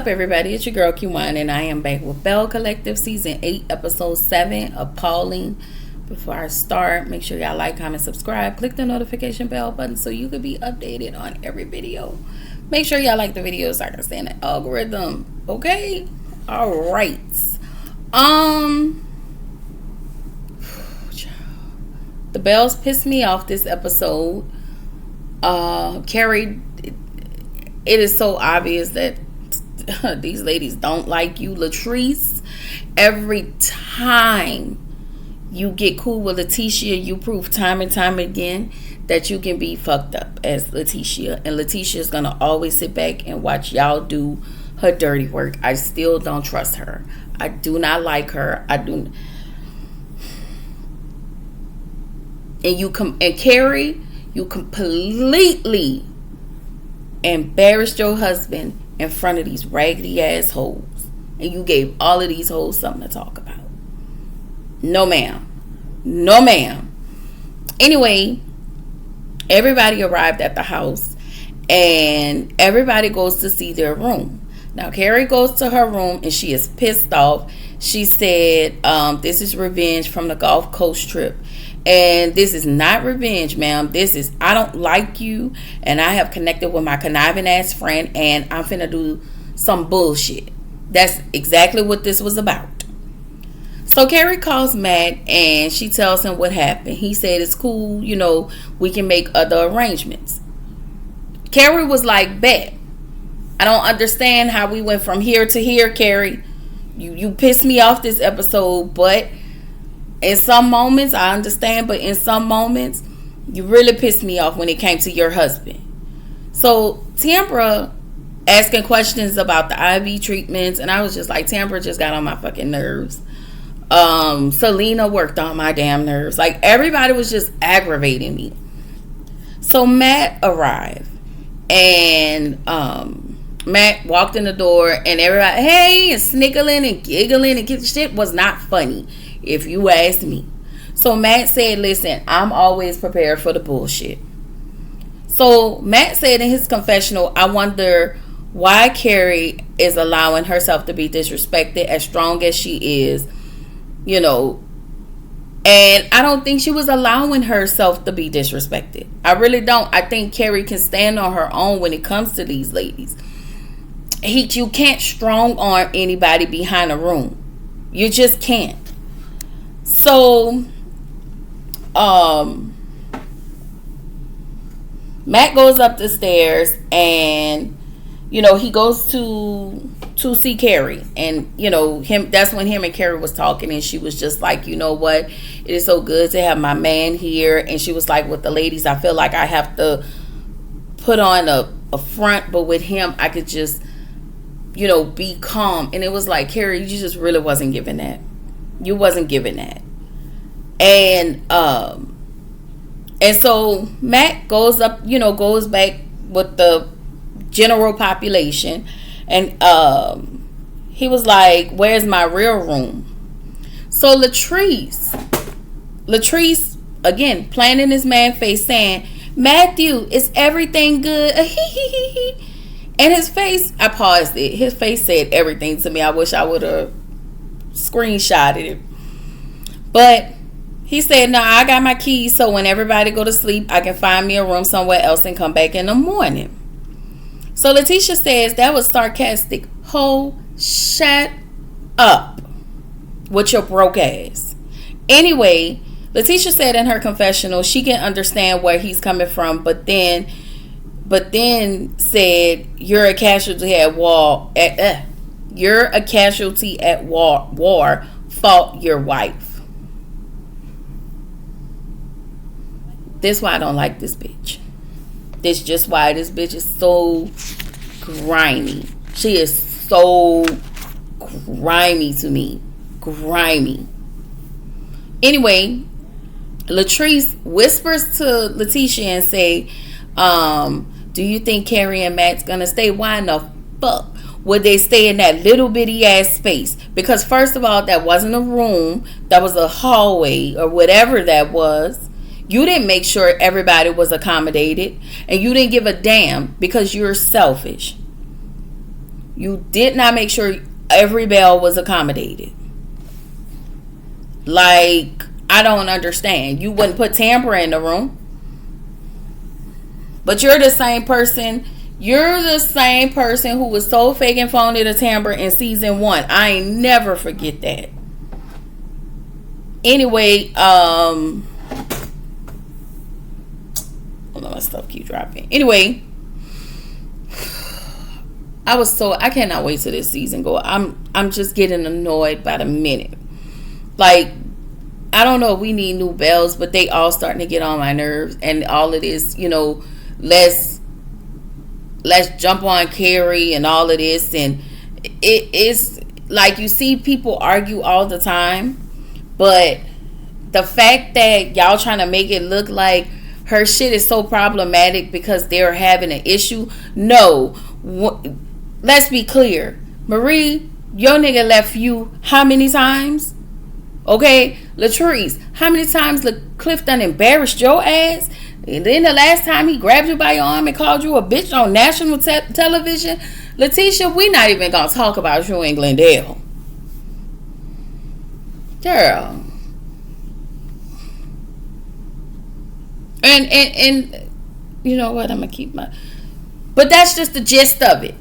Up, everybody? It's your girl Q1, and I am back with Belle Collective Season 8, Episode 7, A-Paul-Ling. Before I start, make sure y'all like, comment, subscribe. Click the notification bell button so you can be updated on every video. Make sure y'all like the video so I can stay in the algorithm. Okay? Alright. The Bells pissed me off this episode. Carrie, it is so obvious that these ladies don't like you. Latrice, every time you get cool with Letitia, you prove time and time again that you can be fucked up as Letitia. And Letitia is going to always sit back and watch y'all do her dirty work. I still don't trust her. I do not like her. And Carrie, you completely embarrassed your husband in front of these raggedy ass hoes, and you gave all of these hoes something to talk about. No ma'am. Anyway, everybody arrived at the house and everybody goes to see their room. Now Carrie goes to her room and she is pissed off. She said, this is revenge from the Gulf Coast trip. And this is not revenge, ma'am. This is, I don't like you, and I have connected with my conniving ass friend, and I'm finna do some bullshit. That's exactly what this was about. So Carrie calls Matt, and she tells him what happened. He said, it's cool, we can make other arrangements. Carrie was like, bet. I don't understand how we went from here to here, Carrie. You pissed me off this episode, but in some moments, I understand, but in some moments, you really pissed me off when it came to your husband. So, Tambra asking questions about the IV treatments, and I was just like, Tambra just got on my fucking nerves. Selena worked on my damn nerves. Like, everybody was just aggravating me. So, Matt arrived, and Matt walked in the door, and everybody, hey, and sniggling and giggling, and shit was not funny, if you ask me. So Matt said, listen, I'm always prepared for the bullshit. So Matt said in his confessional, I wonder why Carrie is allowing herself to be disrespected as strong as she is, and I don't think she was allowing herself to be disrespected. I really don't. I think Carrie can stand on her own when it comes to these ladies. You can't strong arm anybody behind a room. You just can't. So, Matt goes up the stairs and, he goes to see Carrie. And, that's when him and Carrie was talking, and she was just like, you know what? It is so good to have my man here. And she was like, with the ladies, I feel like I have to put on a front, but with him, I could just, be calm. And it was like, Carrie, you just really wasn't giving that. You wasn't giving that. And so Matt goes up, goes back with the general population, and he was like, where's my real room? So Latrice again playing in his man face, saying, Matthew, is everything good? And his face, I paused it, his face said everything to me. I wish I would have screenshotted it. But he said, no, I got my keys, so when everybody go to sleep, I can find me a room somewhere else and come back in the morning. So Letitia says, that was sarcastic. Ho, shut up with your broke ass. Anyway, Letitia said in her confessional, she can understand where he's coming from, but then said, you're a casualty at war. You're a casualty at war. Fought your wife. This why I don't like this bitch. This just why this bitch is so grimy. She is so grimy to me. Grimy. Anyway, Latrice whispers to Letitia and say, do you think Carrie and Matt's gonna stay? Why in the fuck would they stay in that little bitty ass space? Because first of all, that wasn't a room. That was a hallway or whatever that was. You didn't make sure everybody was accommodated, and you didn't give a damn because you're selfish. You did not make sure every Belle was accommodated. Like, I don't understand. You wouldn't put Tambra in the room. But you're the same person. You're the same person who was so fake and phony to Tambra in season 1. I ain't never forget that. Anyway, hold on, my stuff keep dropping. Anyway, I cannot wait till this season go. I'm just getting annoyed by the minute. Like, I don't know if we need new Bells, but they all starting to get on my nerves. And all of this, let's jump on Carrie and all of this. And it's like, you see people argue all the time, but the fact that y'all trying to make it look like her shit is so problematic because they're having an issue. No. Let's be clear. Marie, your nigga left you how many times? Okay? Latrice, how many times Cliff done embarrassed your ass? And then the last time he grabbed you by your arm and called you a bitch on national television? Letitia, we not even gonna talk about you in Glendale. Girl. And you know what? I'm gonna keep my... But that's just the gist of it.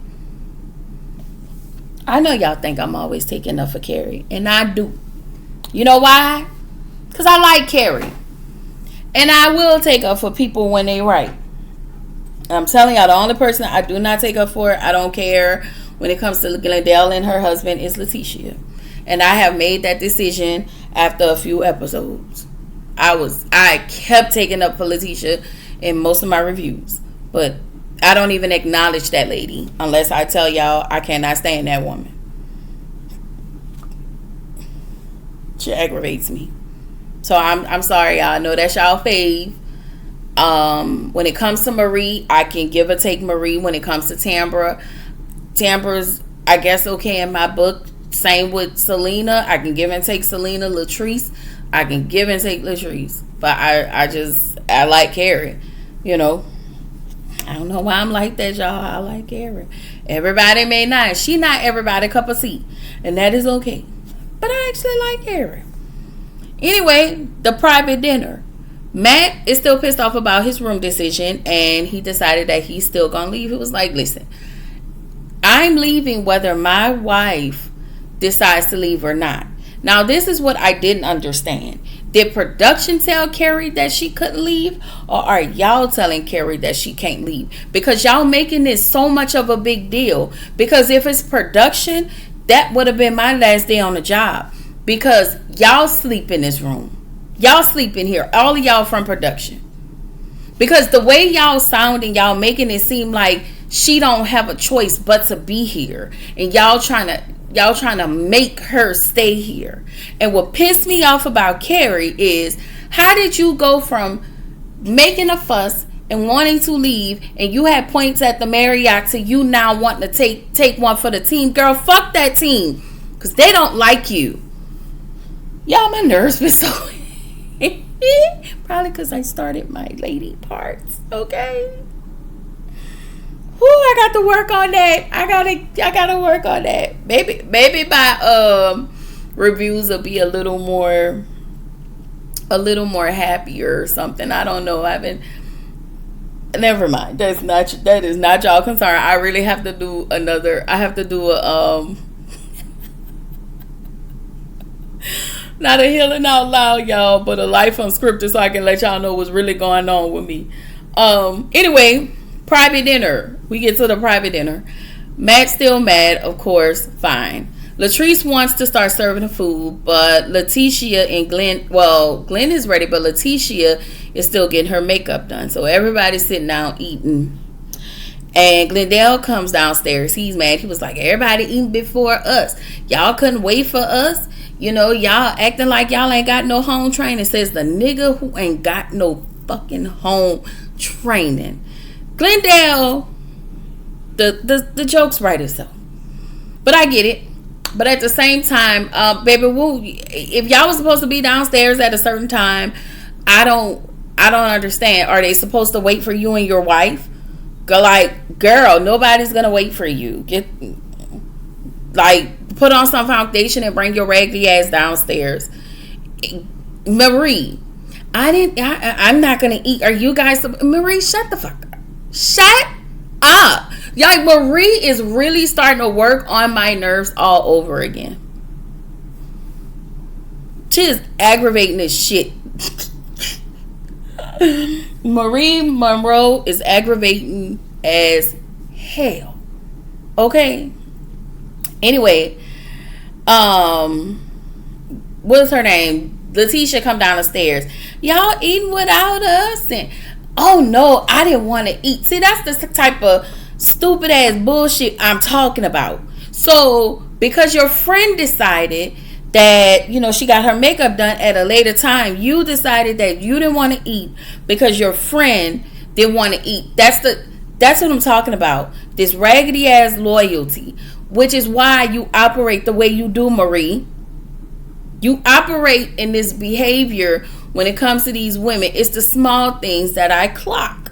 I know y'all think I'm always taking up for Carrie. And I do. You know why? Because I like Carrie. And I will take up for people when they right. I'm telling y'all, the only person I do not take up for, I don't care, when it comes to Glendale and her husband, is Letitia. And I have made that decision after a few episodes. I kept taking up for Letitia in most of my reviews. But I don't even acknowledge that lady unless I tell y'all I cannot stand that woman. She aggravates me. So I'm sorry, y'all. I know that's y'all fave. When it comes to Marie, I can give or take Marie. When it comes to Tambra's, I guess, okay in my book. Same with Selena. I can give and take Selena. Latrice, I can give and take Latrice. But I like Carrie. I don't know why I'm like that, y'all. I like Carrie. Everybody may not. She not everybody cup of tea. And that is okay. But I actually like Carrie. Anyway, the private dinner. Matt is still pissed off about his room decision, and he decided that he's still gonna leave. He was like, listen, I'm leaving whether my wife decides to leave or not. Now, this is what I didn't understand. Did production tell Carrie that she couldn't leave? Or are y'all telling Carrie that she can't leave? Because y'all making this so much of a big deal. Because if it's production, that would have been my last day on the job. Because y'all sleep in this room. Y'all sleep in here. All of y'all from production. Because the way y'all sounding, y'all making it seem like she don't have a choice but to be here. And y'all trying to make her stay here. And what pissed me off about Carrie is, how did you go from making a fuss and wanting to leave, and you had points at the Marriott, to you now wanting to take one for the team? Girl, fuck that team, because they don't like you. Y'all, my nerves been so probably because I started my lady parts. Okay. Whoo, I got to work on that. I gotta work on that. Maybe my reviews will be a little more happier or something. I don't know. Never mind. That is not y'all concern. I really have to do not a healing out loud, y'all, but a life unscripted, so I can let y'all know what's really going on with me. Anyway, private dinner. We get to the private dinner. Matt's still mad, of course. Fine. Latrice wants to start serving the food, but Letitia and Glenn is ready, but Letitia is still getting her makeup done. So everybody's sitting down eating. And Glendale comes downstairs. He's mad. He was like, everybody eating before us. Y'all couldn't wait for us. Y'all acting like y'all ain't got no home training. Says the nigga who ain't got no fucking home training. Glendale, the joke's right as so. But I get it. But at the same time, baby, if y'all was supposed to be downstairs at a certain time, I don't understand. Are they supposed to wait for you and your wife? Girl, nobody's gonna wait for you. Like, put on some foundation and bring your raggedy ass downstairs. Marie, I'm not gonna eat. Are you guys? Marie, shut the fuck up. Shut up. Like, Marie is really starting to work on my nerves all over again. She is aggravating this shit. Marie Monroe is aggravating as hell. Okay. Anyway, what's her name? Letitia come down the stairs. Y'all eating without us? And oh no, I didn't want to eat. See, that's the type of stupid ass bullshit I'm talking about. So because your friend decided that, you know, she got her makeup done at a later time, you decided that you didn't want to eat because your friend didn't want to eat. That's what I'm talking about. This raggedy ass loyalty, which is why you operate the way you do, Marie. You operate in this behavior when it comes to these women. It's the small things that I clock.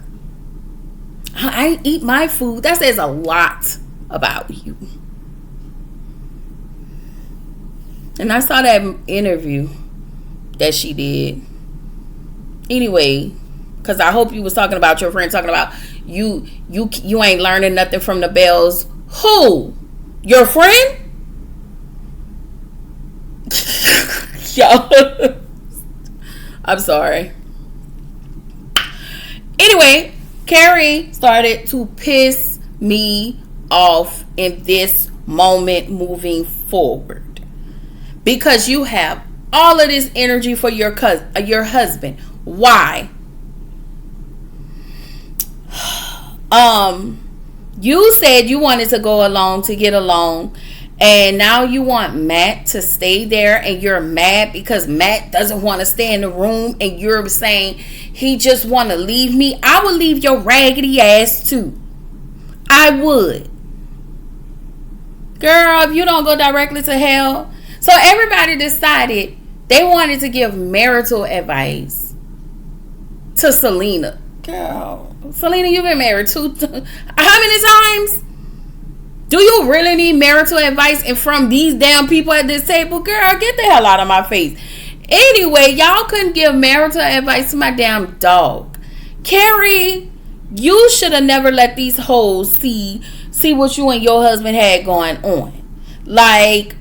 I eat my food. That says a lot about you. And I saw that interview that she did. Anyway, because I hope you was talking about your friend talking about you ain't learning nothing from the Bells. Who? Your friend? Yo. I'm sorry. Anyway, Carrie started to piss me off in this moment moving forward. Because you have all of this energy for your husband. Why? You said you wanted to go along to get along, and now you want Matt to stay there, and you're mad because Matt doesn't want to stay in the room, and you're saying he just want to leave me. I would leave your raggedy ass too. I would. Girl, if you don't go directly to hell. So everybody decided they wanted to give marital advice to Selena. Girl, Selena, you've been married how many times? Do you really need marital advice and from these damn people at this table? Girl, get the hell out of my face. Anyway, y'all couldn't give marital advice to my damn dog. Carrie, you should have never let these hoes see what you and your husband had going on. Like,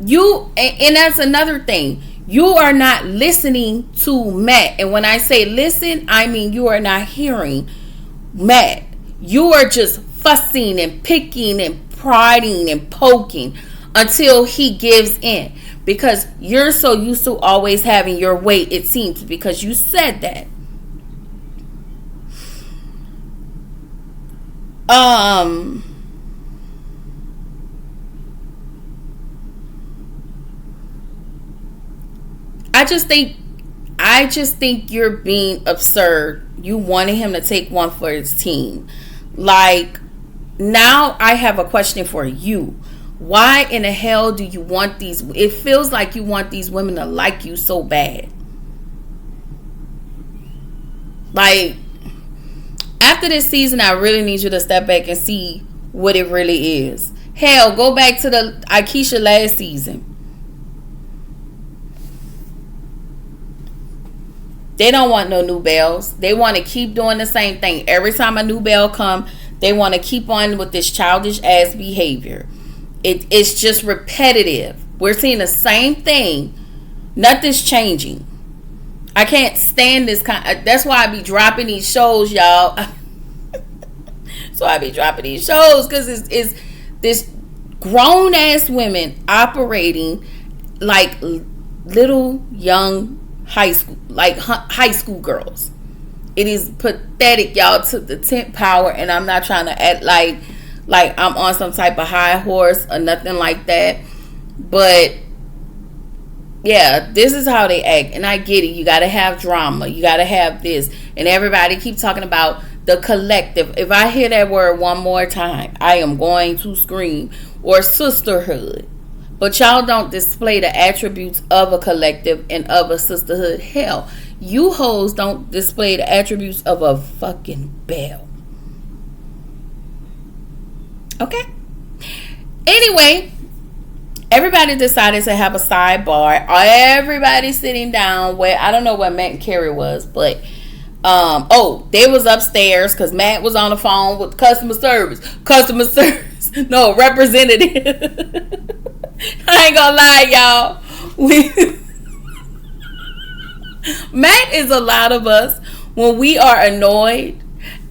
you, and that's another thing. You are not listening to Matt. And when I say listen, I mean you are not hearing Matt. You are just fussing and picking and prodding and poking until he gives in. Because you're so used to always having your way, it seems, because you said that. I just think you're being absurd. You wanted him to take one for his team. Like, now I have a question for you. Why in the hell do you want these? It feels like you want these women to like you so bad. Like, after this season, I really need you to step back and see what it really is. Hell, go back to the Akeisha last season. They don't want no new Bells. They want to keep doing the same thing. Every time a new Belle come, they want to keep on with this childish ass behavior. It's just repetitive. We're seeing the same thing. Nothing's changing. I can't stand this kind. That's why I be dropping these shows, y'all. So I be dropping these shows because it's this grown ass women operating like little young high school girls. It is pathetic, y'all, to the 10th power, and I'm not trying to act like I'm on some type of high horse or nothing like that, but yeah, this is how they act. And I get it, you gotta have drama, you gotta have this, and everybody keep talking about the collective. If I hear that word one more time, I am going to scream. Or sisterhood. But y'all don't display the attributes of a collective and of a sisterhood. Hell, you hoes don't display the attributes of a fucking Belle. Okay? Anyway, everybody decided to have a sidebar. Everybody sitting down where I don't know where Matt and Carrie was, but they was upstairs because Matt was on the phone with customer service. Customer service. No, representative. I ain't gonna lie, y'all. Matt is a lot of us when we are annoyed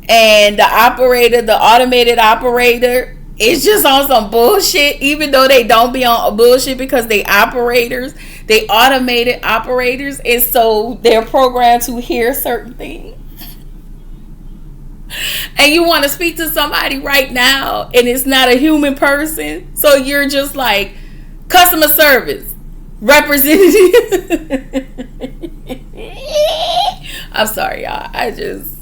and the automated operator is just on some bullshit, even though they don't be on bullshit because they automated operators, and so they're programmed to hear certain things. And you want to speak to somebody right now and it's not a human person, so you're just like, customer service representative. I'm sorry, y'all. I just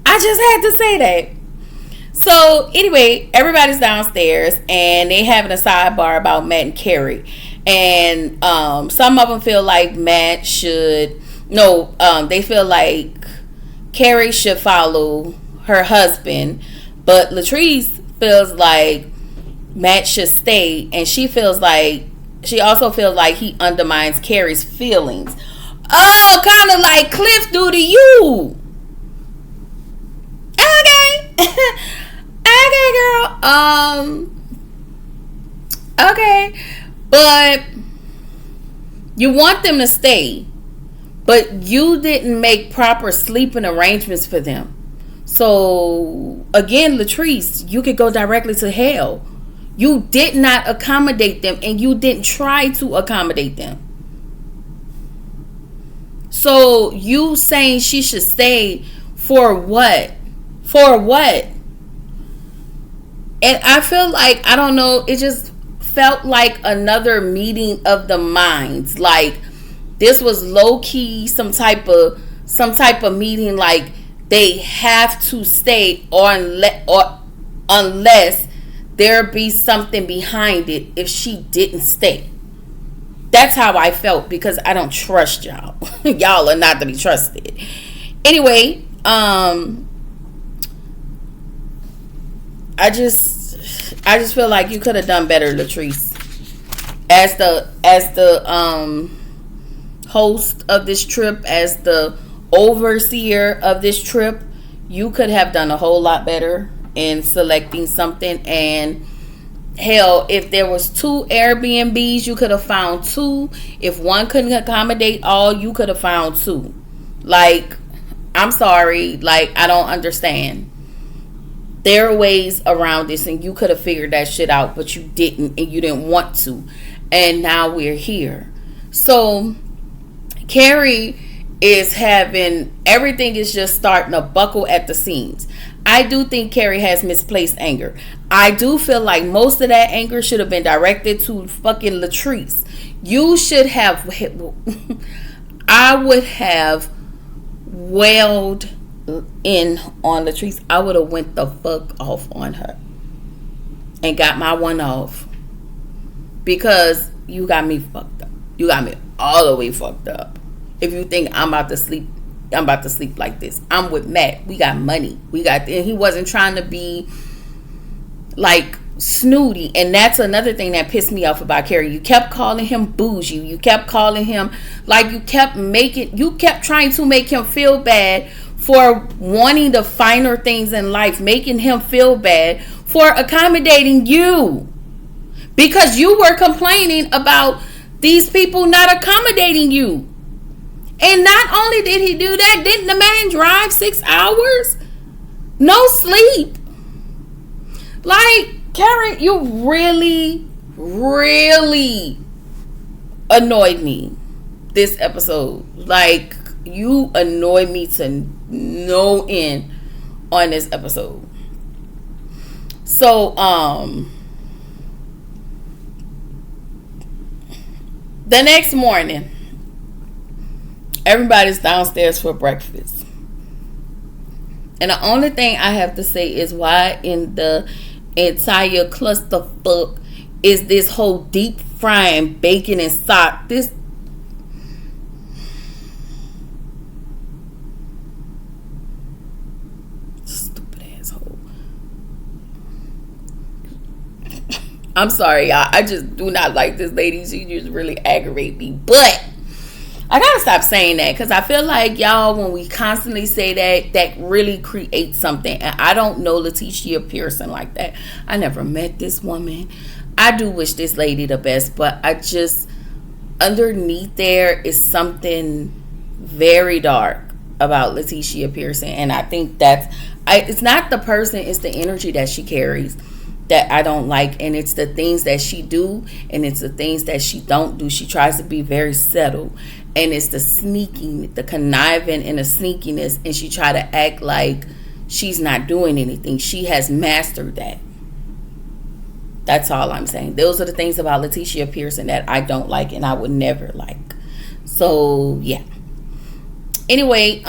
had to say that. So anyway, everybody's downstairs and they having a sidebar about Matt and Carrie, and some of them feel like Matt should they feel like Carrie should follow her husband, but Latrice feels like Matt should stay, and she also feels like he undermines Carrie's feelings. Oh, kind of like Cliff do to you. Okay. Okay, girl. Okay. But you want them to stay, but you didn't make proper sleeping arrangements for them. So, again, Latrice, you could go directly to hell. You did not accommodate them, and you didn't try to accommodate them. So, you saying she should stay for what? For what? And I feel like, I don't know, it just felt like another meeting of the minds. Like, this was low-key some type of meeting, like they have to stay or unless there be something behind it if she didn't stay. That's how I felt, because I don't trust y'all. Y'all are not to be trusted. Anyway, I just feel like you could have done better, Latrice. As the host of this trip, as the overseer of this trip, you could have done a whole lot better in selecting something. And hell, if there was 2 Airbnbs, you could have found 2. If one couldn't accommodate all, you could have found 2. Like, I'm sorry, like, I don't understand. There are ways around this, and you could have figured that shit out, but you didn't, and you didn't want to. And now we're here. So Carrie is having, everything is just starting to buckle at the seams. I do think Carrie has misplaced anger. I do feel like most of that anger should have been directed to fucking Latrice. You should have, I would have wailed in on Latrice. I would have went the fuck off on her and got my one off, because you got me fucked up. You got me all the way fucked up. If you think I'm about to sleep like this. I'm with Matt. We got money. And he wasn't trying to be like snooty. And that's another thing that pissed me off about Carrie. You kept calling him bougie. You kept calling him, like, you kept trying to make him feel bad for wanting the finer things in life, making him feel bad for accommodating you, because you were complaining about these people not accommodating you. And not only did he do that, didn't the man drive 6 hours? No sleep. Like, Karen, you really, really annoyed me this episode. Like, you annoyed me to no end on this episode. So, the next morning, everybody's downstairs for breakfast. And the only thing I have to say is, why in the entire clusterfuck is this whole deep frying bacon and sock? This stupid asshole. I'm sorry, y'all. I just do not like this lady. She just really aggravate me. But I gotta stop saying that, because I feel like, y'all, when we constantly say that, that really creates something. And I don't know Letitia Pearson like that. I never met this woman. I do wish this lady the best, but I just, underneath there is something very dark about Letitia Pearson. And I think it's not the person, it's the energy that she carries that I don't like. And it's the things that she do, and it's the things that she don't do. She tries to be very settled, and it's the sneaking, the conniving, and the sneakiness, and she try to act like she's not doing anything. She has mastered that. That's all I'm saying. Those are the things about Letitia Pearson that I don't like, and I would never like. So yeah. Anyway,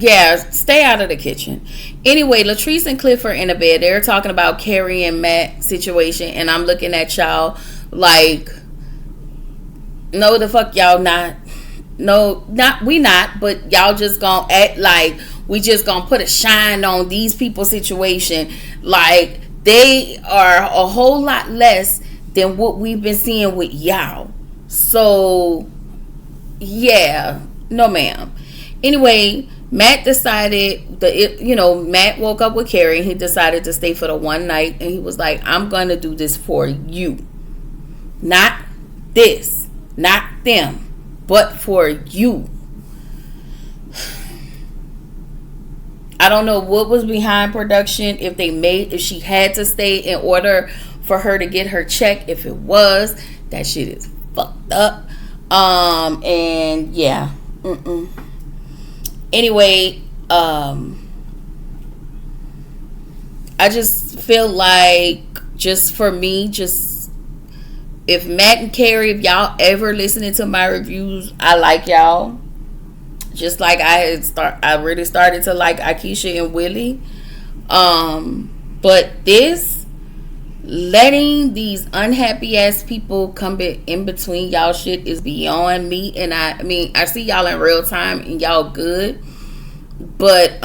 yeah, stay out of the kitchen. Anyway, Latrice and Cliff are in a bed. They're talking about Carrie and Matt situation, and I'm looking at y'all like, no, the fuck y'all not. No, not we not, but y'all just gonna act like we just gonna put a shine on these people's situation, like they are a whole lot less than what we've been seeing with y'all. So yeah, no ma'am. Anyway, Matt decided Matt woke up with Carrie. He decided to stay for the one night, and he was like, I'm gonna do this for you, not this, not them, but for you. I don't know what was behind production, if she had to stay in order for her to get her check. If it was, that shit is fucked up. And yeah. Anyway, I just feel like, just for me, just, if Matt and Carrie, if y'all ever listening to my reviews, I like y'all. Just like I really started to like Akeisha and Willie. But this, letting these unhappy ass people come in between y'all shit is beyond me. And I mean, I see y'all in real time and y'all good. But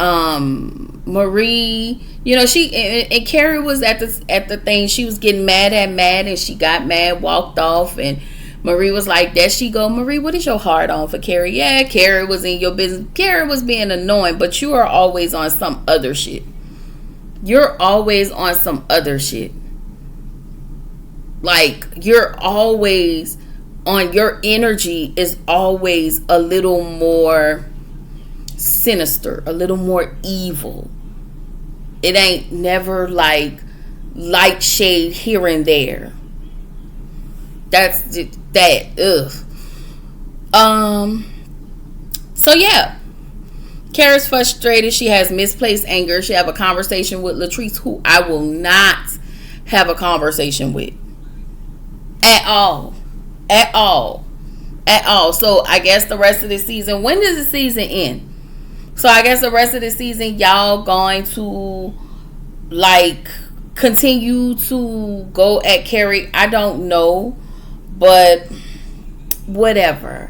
Marie, she and Carrie was at the thing. She was getting mad at Matt, and she got mad, walked off, and Marie was like, there she go. Marie, what is your heart on for Carrie? Yeah, Carrie was in your business. Carrie was being annoying, but you are always on some other shit. You're always on some other shit. Like, you're always on, your energy is always a little more sinister, a little more evil. It ain't never like light shade here and there. That's that. So yeah, Kara's frustrated. She has misplaced anger. She have a conversation with Latrice, who I will not have a conversation with at all. So I guess the rest of the season, when does the season end? So I guess the rest of the season, y'all going to like continue to go at Carrie. I don't know, but whatever.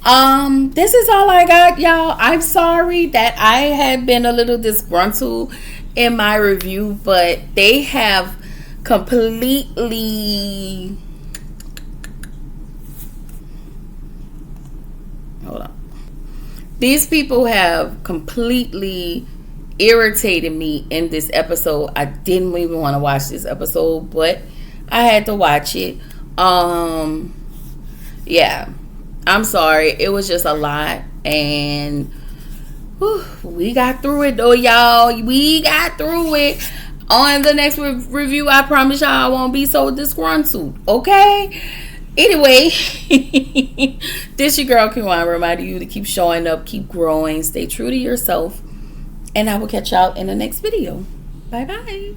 This is all I got, y'all. I'm sorry that I had been a little disgruntled in my review, but they have completely, hold on. These people have completely irritated me in this episode. I didn't even want to watch this episode, but I had to watch it. Yeah, I'm sorry. It was just a lot, and we got through it though, y'all. We got through it. On the next review, I promise y'all I won't be so disgruntled, okay? Anyway, this your girl Kiwan, reminding you to keep showing up, keep growing, stay true to yourself, and I will catch y'all in the next video. Bye bye.